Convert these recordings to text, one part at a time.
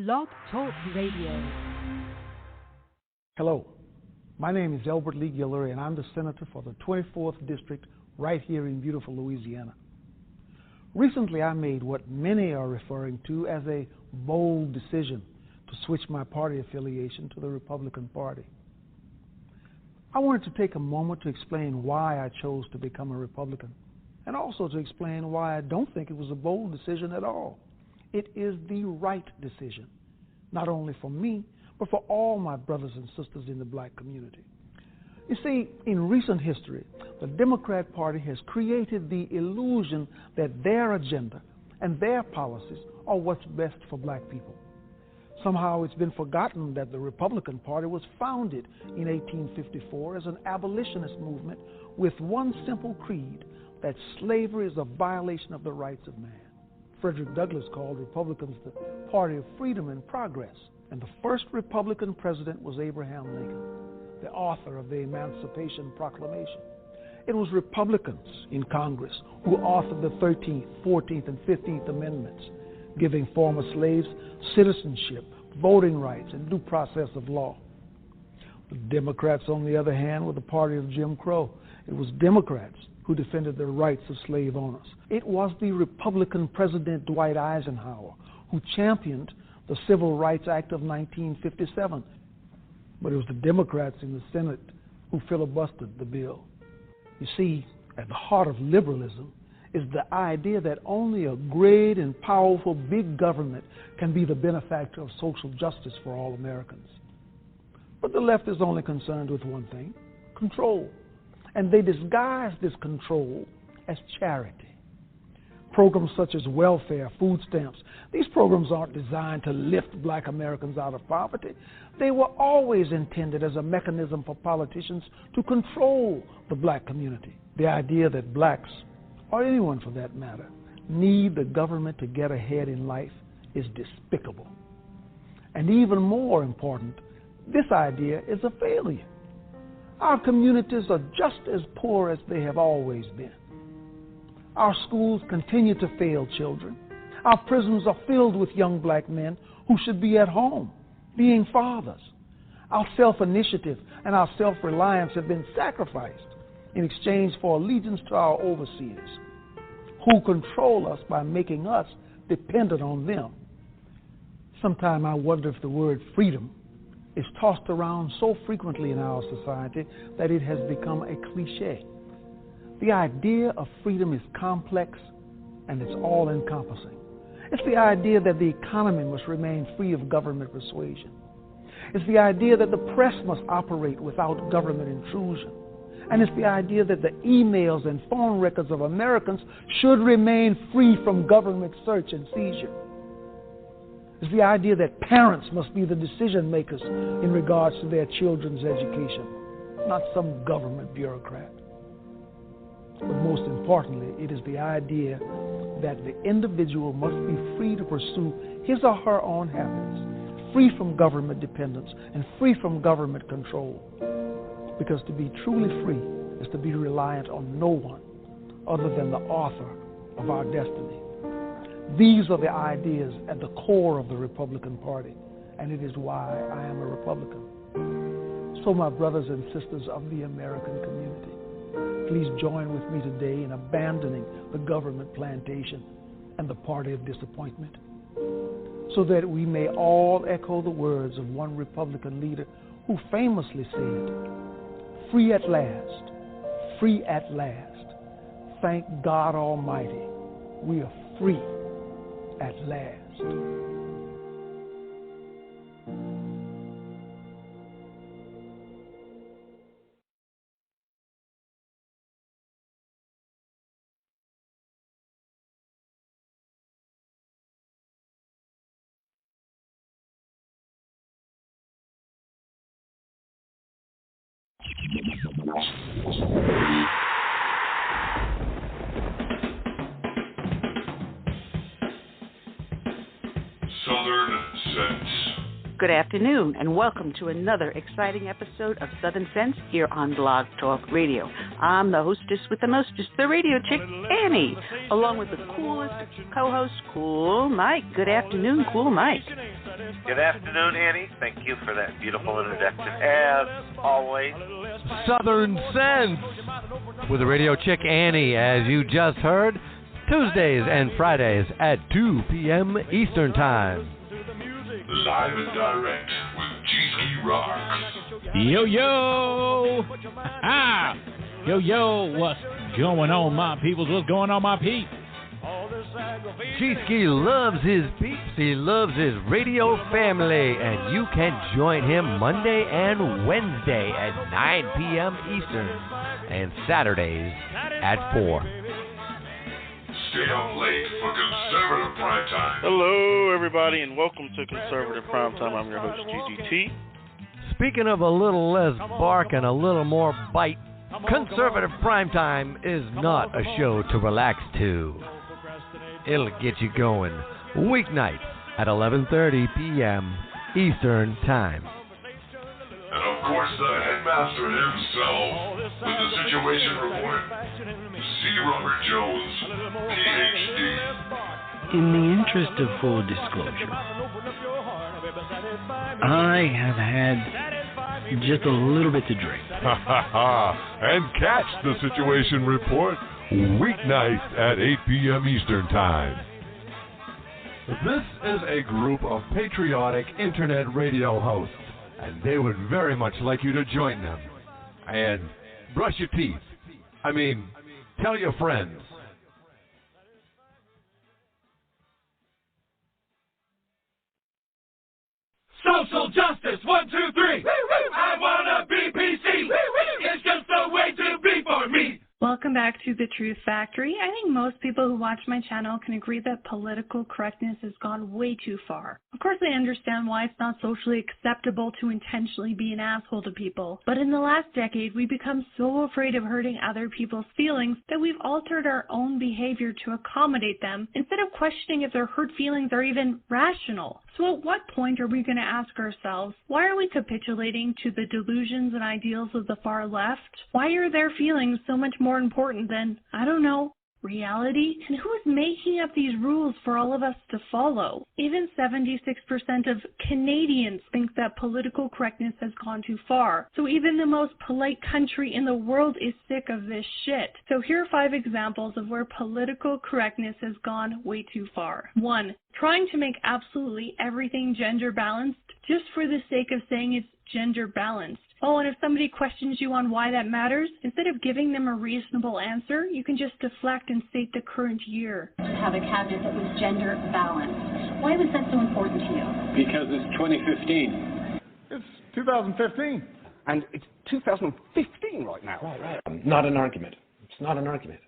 Blog Talk Radio. Hello, my name is Elbert Lee Guillory, and I'm the Senator for the 24th District right here in beautiful Louisiana. Recently, I made what many are referring to as a bold decision to switch my party affiliation to the Republican Party. I wanted to take a moment to explain why I chose to become a Republican, and also to explain why I don't think it was a bold decision at all. It is the right decision, not only for me, but for all my brothers and sisters in the black community. You see, in recent history, the Democrat Party has created the illusion that their agenda and their policies are what's best for black people. Somehow it's been forgotten that the Republican Party was founded in 1854 as an abolitionist movement with one simple creed, that slavery is a violation of the rights of man. Frederick Douglass called Republicans the party of freedom and progress, and the first Republican president was Abraham Lincoln, the author of the Emancipation Proclamation. It was Republicans in Congress who authored the 13th, 14th, and 15th Amendments, giving former slaves citizenship, voting rights, and due process of law. The Democrats, on the other hand, were the party of Jim Crow. It was Democrats who defended the rights of slave owners. It was the Republican President Dwight Eisenhower who championed the Civil Rights Act of 1957. But it was the Democrats in the Senate who filibustered the bill. You see, at the heart of liberalism is the idea that only a great and powerful big government can be the benefactor of social justice for all Americans. But the left is only concerned with one thing: control. And they disguise this control as charity. Programs such as welfare, food stamps, these programs aren't designed to lift black Americans out of poverty. They were always intended as a mechanism for politicians to control the black community. The idea that blacks, or anyone for that matter, need the government to get ahead in life is despicable. And even more important, this idea is a failure. Our communities are just as poor as they have always been. Our schools continue to fail children. Our prisons are filled with young black men who should be at home, being fathers. Our self-initiative and our self-reliance have been sacrificed in exchange for allegiance to our overseers, who control us by making us dependent on them. Sometimes I wonder if the word freedom is tossed around so frequently in our society that it has become a cliche. The idea of freedom is complex and it's all-encompassing. It's the idea that the economy must remain free of government persuasion. It's the idea that the press must operate without government intrusion. And it's the idea that the emails and phone records of Americans should remain free from government search and seizure. It's the idea that parents must be the decision makers in regards to their children's education, not some government bureaucrat. But most importantly, it is the idea that the individual must be free to pursue his or her own happiness, free from government dependence and free from government control. Because to be truly free is to be reliant on no one other than the author of our destiny. These are the ideas at the core of the Republican Party, and it is why I am a Republican. So my brothers and sisters of the American community, please join with me today in abandoning the government plantation and the party of disappointment, so that we may all echo the words of one Republican leader who famously said, "Free at last, free at last. Thank God Almighty, we are free at last." Southern Sense. Good afternoon, and welcome to another exciting episode of Southern Sense here on Blog Talk Radio. I'm the hostess with the mostest, the radio chick, Annie, along with the coolest co-host, Cool Mike. Good afternoon, Cool Mike. Good afternoon, Annie. Thank you for that beautiful introduction, as always. Southern Sense with the radio chick Annie, as you just heard, Tuesdays and Fridays at 2 p.m. Eastern Time. Live and direct with G-Ski Rock. Yo, yo! Yo, what's going on, my peoples? What's going on, my peeps? G-Ski loves his peeps, he loves his radio family, and you can join him Monday and Wednesday at 9 p.m. Eastern, and Saturdays at 4. Stay up late for Conservative Primetime. Hello, everybody, and welcome to Conservative Primetime. I'm your host, GGT. Speaking of a little less bark and a little more bite, Conservative Primetime is not a show to relax to. It'll get you going weeknights at 11:30 p.m. Eastern Time. And of course, the headmaster himself with the Situation Report, C. Robert Jones, Ph.D. In the interest of full disclosure, I have had just a little bit to drink. And catch the Situation Report weeknights at 8 p.m. Eastern Time. This is a group of patriotic internet radio hosts, and they would very much like you to join them. And brush your teeth. Tell your friends. Social justice, 1, 2, 3. I wanna be PC. It's just the way to be for me. Welcome back to The Truth Factory. I think most people who watch my channel can agree that political correctness has gone way too far. Of course, I understand why it's not socially acceptable to intentionally be an asshole to people. But in the last decade, we've become so afraid of hurting other people's feelings that we've altered our own behavior to accommodate them instead of questioning if their hurt feelings are even rational. So at what point are we going to ask ourselves, why are we capitulating to the delusions and ideals of the far left? Why are their feelings so much more important than, I don't know, reality? And who is making up these rules for all of us to follow? Even 76% of Canadians think that political correctness has gone too far. So even the most polite country in the world is sick of this shit. So here are 5 examples of where political correctness has gone way too far. 1. Trying to make absolutely everything gender balanced just for the sake of saying it's gender balanced. Oh, and if somebody questions you on why that matters, instead of giving them a reasonable answer, you can just deflect and state the current year. To have a cabinet that was gender balanced. Why was that so important to you? Because it's 2015. It's 2015. And it's 2015 right now. Right. Not an argument. It's not an argument.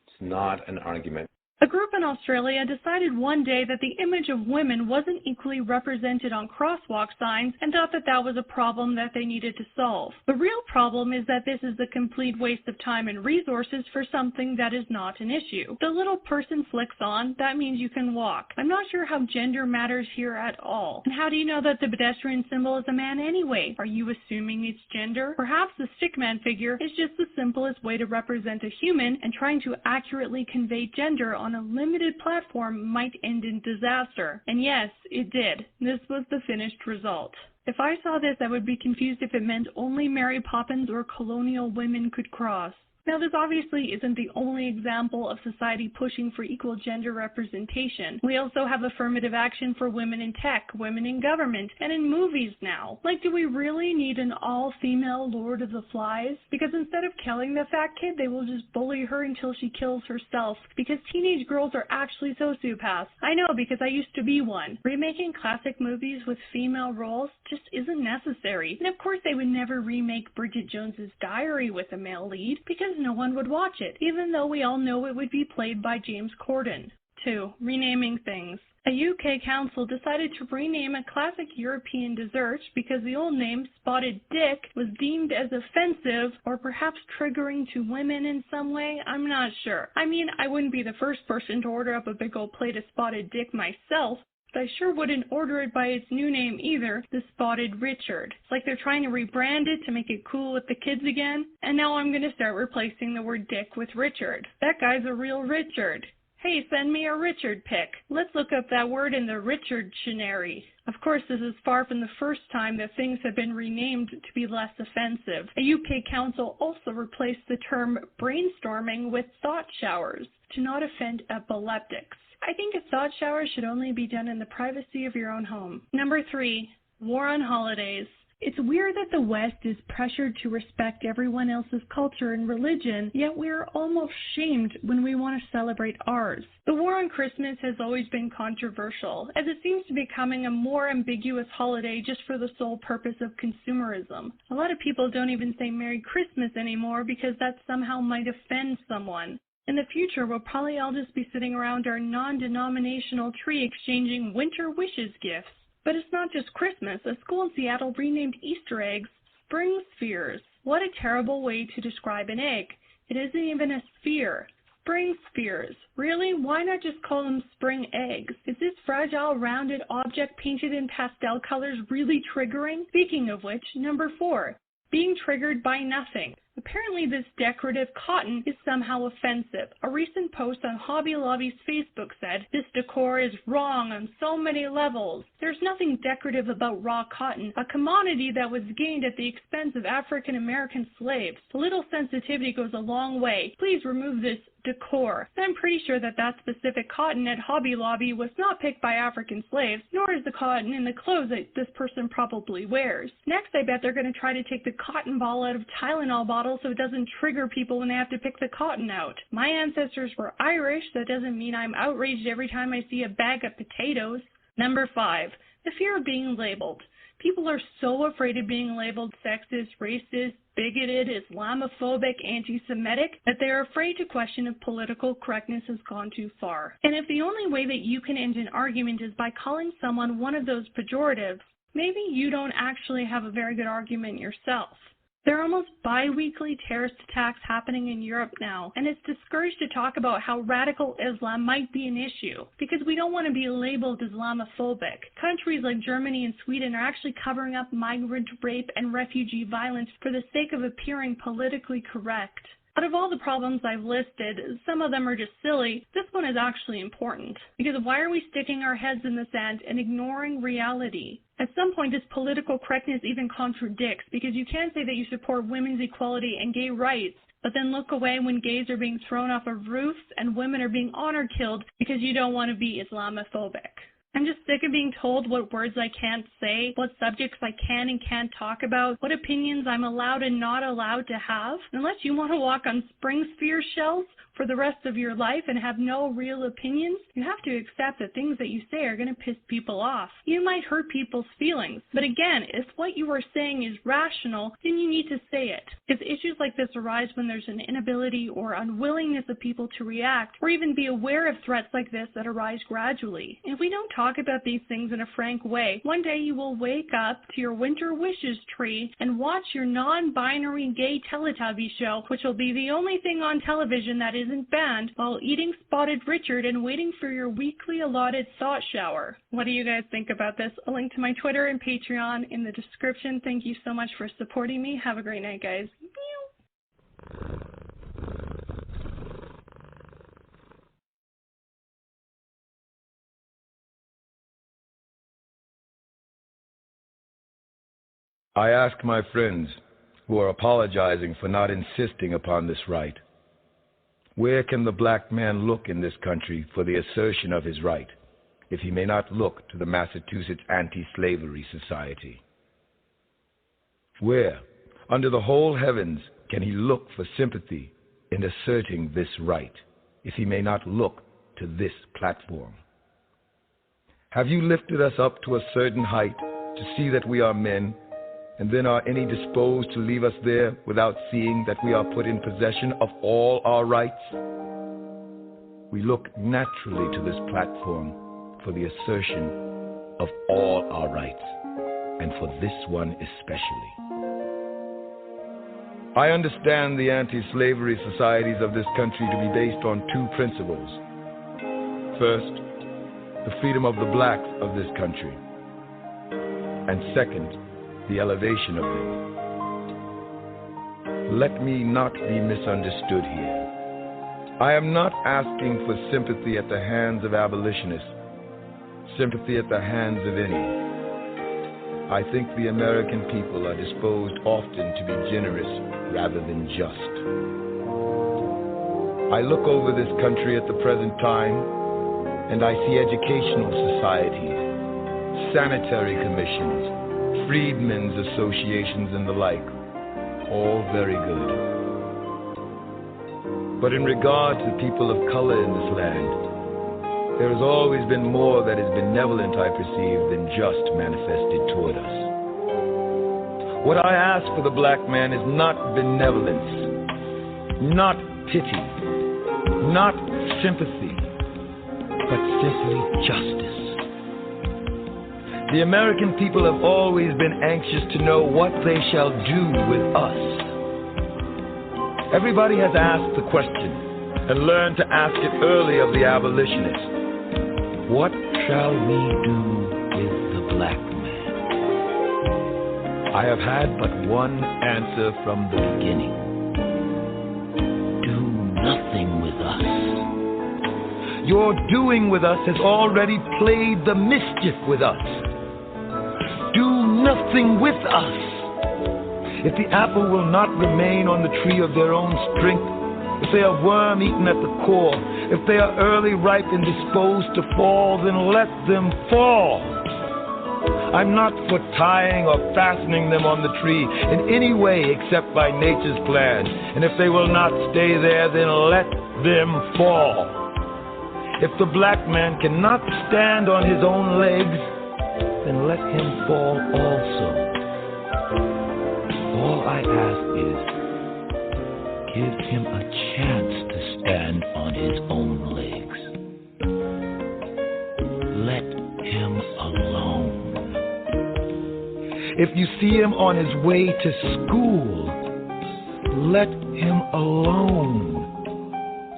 It's not an argument. A group in Australia decided one day that the image of women wasn't equally represented on crosswalk signs and thought that that was a problem that they needed to solve. The real problem is that this is a complete waste of time and resources for something that is not an issue. The little person flicks on, that means you can walk. I'm not sure how gender matters here at all. And how do you know that the pedestrian symbol is a man anyway? Are you assuming it's gender? Perhaps the stickman figure is just the simplest way to represent a human, and trying to accurately convey gender on a limited platform might end in disaster. And yes, it did. This was the finished result. If I saw this, I would be confused if it meant only Mary Poppins or colonial women could cross. Now, this obviously isn't the only example of society pushing for equal gender representation. We also have affirmative action for women in tech, women in government, and in movies now. Like, do we really need an all-female Lord of the Flies? Because instead of killing the fat kid, they will just bully her until she kills herself. Because teenage girls are actually sociopaths. I know, because I used to be one. Remaking classic movies with female roles just isn't necessary. And of course, they would never remake Bridget Jones's Diary with a male lead, because no one would watch it, even though we all know it would be played by James Corden. 2. Renaming things. A UK council decided to rename a classic European dessert because the old name, Spotted Dick, was deemed as offensive or perhaps triggering to women in some way. I'm not sure. I mean, I wouldn't be the first person to order up a big old plate of Spotted Dick myself, but I sure wouldn't order it by its new name either, the Spotted Richard. It's like they're trying to rebrand it to make it cool with the kids again, and now I'm going to start replacing the word dick with Richard. That guy's a real Richard. Hey, send me a Richard pic. Let's look up that word in the Richard dictionary. Of course, this is far from the first time that things have been renamed to be less offensive. A UK council also replaced the term brainstorming with thought showers to not offend epileptics. I think a thought shower should only be done in the privacy of your own home. Number 3, war on holidays. It's weird that the West is pressured to respect everyone else's culture and religion, yet we're almost shamed when we want to celebrate ours. The war on Christmas has always been controversial, as it seems to be becoming a more ambiguous holiday just for the sole purpose of consumerism. A lot of people don't even say Merry Christmas anymore because that somehow might offend someone. In the future, we'll probably all just be sitting around our non-denominational tree exchanging winter wishes gifts. But it's not just Christmas. A school in Seattle renamed Easter eggs spring spheres. What a terrible way to describe an egg. It isn't even a sphere. Spring spheres. Really? Why not just call them spring eggs? Is this fragile, rounded object painted in pastel colors really triggering? Speaking of which, number 4, being triggered by nothing. Apparently this decorative cotton is somehow offensive. A recent post on Hobby Lobby's Facebook said, "This decor is wrong on so many levels. There's nothing decorative about raw cotton, a commodity that was gained at the expense of African American slaves. A little sensitivity goes a long way. Please remove this decor." And I'm pretty sure that that specific cotton at Hobby Lobby was not picked by African slaves, nor is the cotton in the clothes that this person probably wears. Next, I bet they're going to try to take the cotton ball out of Tylenol bottles so it doesn't trigger people when they have to pick the cotton out. My ancestors were Irish. That doesn't mean I'm outraged every time I see a bag of potatoes. Number 5, the fear of being labeled. People are so afraid of being labeled sexist, racist, bigoted, Islamophobic, anti-Semitic, that they are afraid to question if political correctness has gone too far. And if the only way that you can end an argument is by calling someone one of those pejoratives, maybe you don't actually have a very good argument yourself. There are almost bi-weekly terrorist attacks happening in Europe now, and it's discouraged to talk about how radical Islam might be an issue, because we don't want to be labeled Islamophobic. Countries like Germany and Sweden are actually covering up migrant rape and refugee violence for the sake of appearing politically correct. Out of all the problems I've listed, some of them are just silly. This one is actually important. Because why are we sticking our heads in the sand and ignoring reality? At some point, this political correctness even contradicts, because you can't say that you support women's equality and gay rights, but then look away when gays are being thrown off of roofs and women are being honor killed because you don't want to be Islamophobic. I'm just sick of being told what words I can't say, what subjects I can and can't talk about, what opinions I'm allowed and not allowed to have. Unless you want to walk on spring sphere shells for the rest of your life and have no real opinions, you have to accept that things that you say are going to piss people off. You might hurt people's feelings, but again, if what you are saying is rational, then you need to say it. If issues like this arise when there's an inability or unwillingness of people to react, or even be aware of threats like this that arise gradually. If we don't talk about these things in a frank way, one day you will wake up to your winter wishes tree and watch your non-binary gay Teletubby show, which will be the only thing on television that isn't banned, while eating Spotted Richard and waiting for your weekly allotted thought shower. What do you guys think about this? A link to my Twitter and Patreon in the description. Thank you so much for supporting me. Have a great night, guys. I ask my friends who are apologizing for not insisting upon this right, where can the black man look in this country for the assertion of his right, if he may not look to the Massachusetts Anti-Slavery Society? Where, under the whole heavens, can he look for sympathy in asserting this right, if he may not look to this platform? Have you lifted us up to a certain height to see that we are men, and then are any disposed to leave us there without seeing that we are put in possession of all our rights? We look naturally to this platform for the assertion of all our rights, and for this one especially. I understand the anti-slavery societies of this country to be based on two principles. First, the freedom of the blacks of this country, and second, the elevation of them. Let me not be misunderstood here. I am not asking for sympathy at the hands of abolitionists, sympathy at the hands of any. I think the American people are disposed often to be generous rather than just. I look over this country at the present time, and I see educational societies, sanitary commissions, freedmen's associations, and the like, all very good. But in regard to people of color in this land, there has always been more that is benevolent, I perceive, than just manifested toward us. What I ask for the black man is not benevolence, not pity, not sympathy, but simply justice. The American people have always been anxious to know what they shall do with us. Everybody has asked the question and learned to ask it early of the abolitionists. What shall we do with the black man? I have had but one answer from the beginning. Do nothing with us. Your doing with us has already played the mischief with us. Do nothing with us. If the apple will not remain on the tree of their own strength, if they are worm-eaten at the core, if they are early ripe and disposed to fall, then let them fall. I'm not for tying or fastening them on the tree in any way except by nature's plan. And if they will not stay there, then let them fall. If the black man cannot stand on his own legs, then let him fall also. All I ask is, give him a chance to stand on his own legs. Let him alone. If you see him on his way to school, let him alone.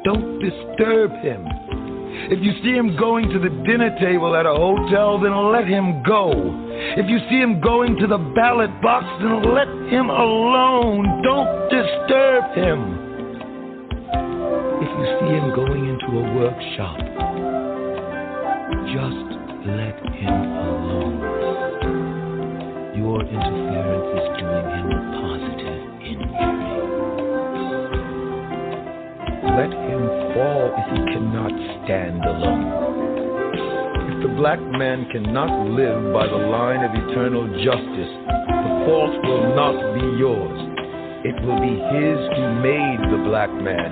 Don't disturb him. If you see him going to the dinner table at a hotel, then let him go. If you see him going to the ballot box, then let him alone. Don't disturb him. If you see him going into a workshop, just let him alone. Your interference is doing him a positive injury. Let him fall if he cannot stand alone. If the black man cannot live by the line of eternal justice, the fault will not be yours. It will be his who made the black man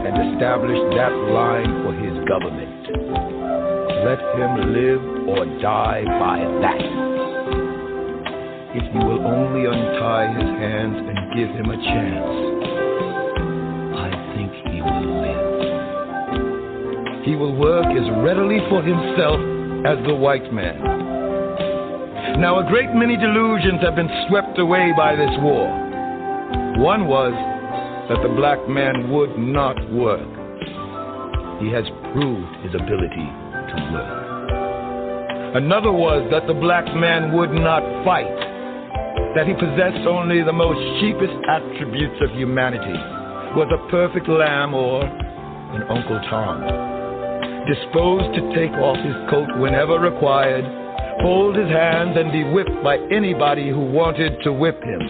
and established that line for his government. Let him live or die by that. If you will only untie his hands and give him a chance, I think he will live. He will work as readily for himself as the white man. Now, a great many delusions have been swept away by this war. One was that the black man would not work. He has proved his ability to work. Another was that the black man would not fight, that he possessed only the most cheapest attributes of humanity, was a perfect lamb or an Uncle Tom, disposed to take off his coat whenever required, fold his hands and be whipped by anybody who wanted to whip him.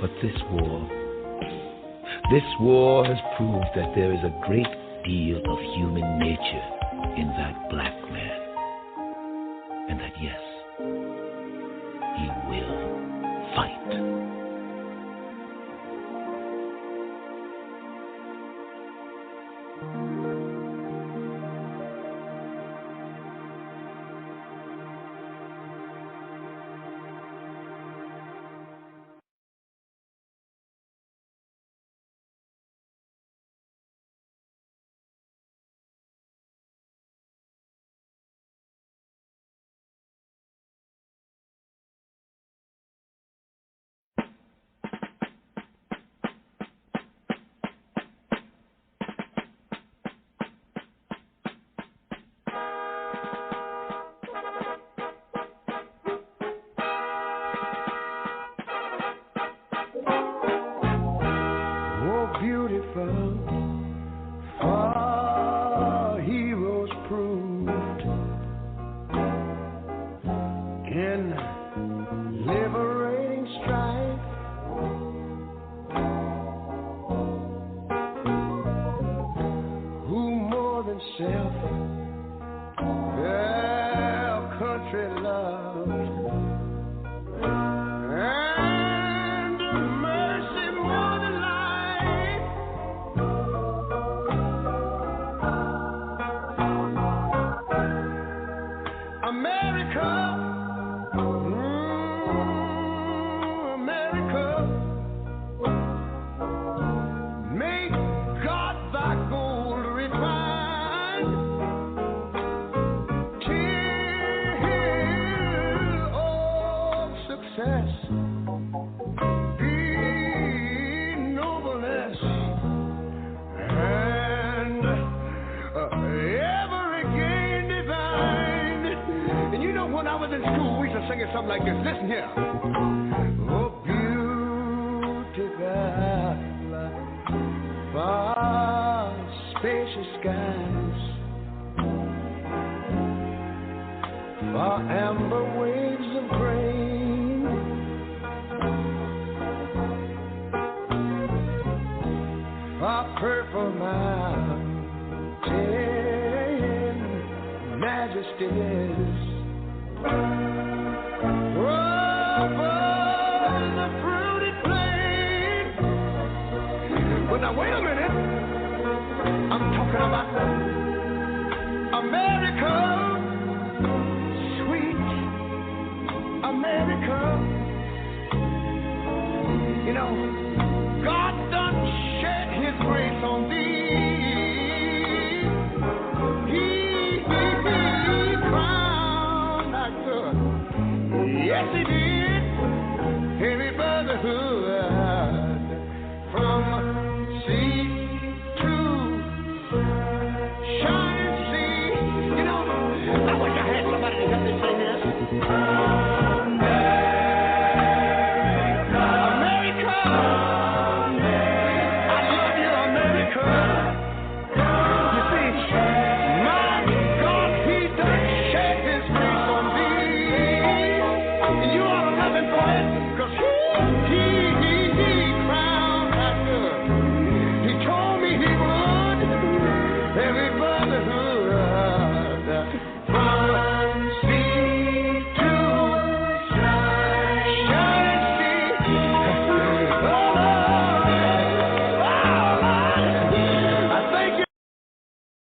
But this war has proved that there is a great deal of human nature in that black man, and that yes, he will fight. in liberating strife. Who more than self their country loves, and mercy more than life. America, America, make God thy gold refined, till all success be nobleness, and ever again divine. And you know, when I was in school, we used to sing it something like this. Listen here. Oh, beautiful, far spacious skies, far amber waves of grain, far purple mountain majesties, over the fruited plain. But now wait a minute, I'm talking about America, sweet America. You know, God done shed his grace on thee. He crowned thy good. Yes, he did. Heavy brotherhood.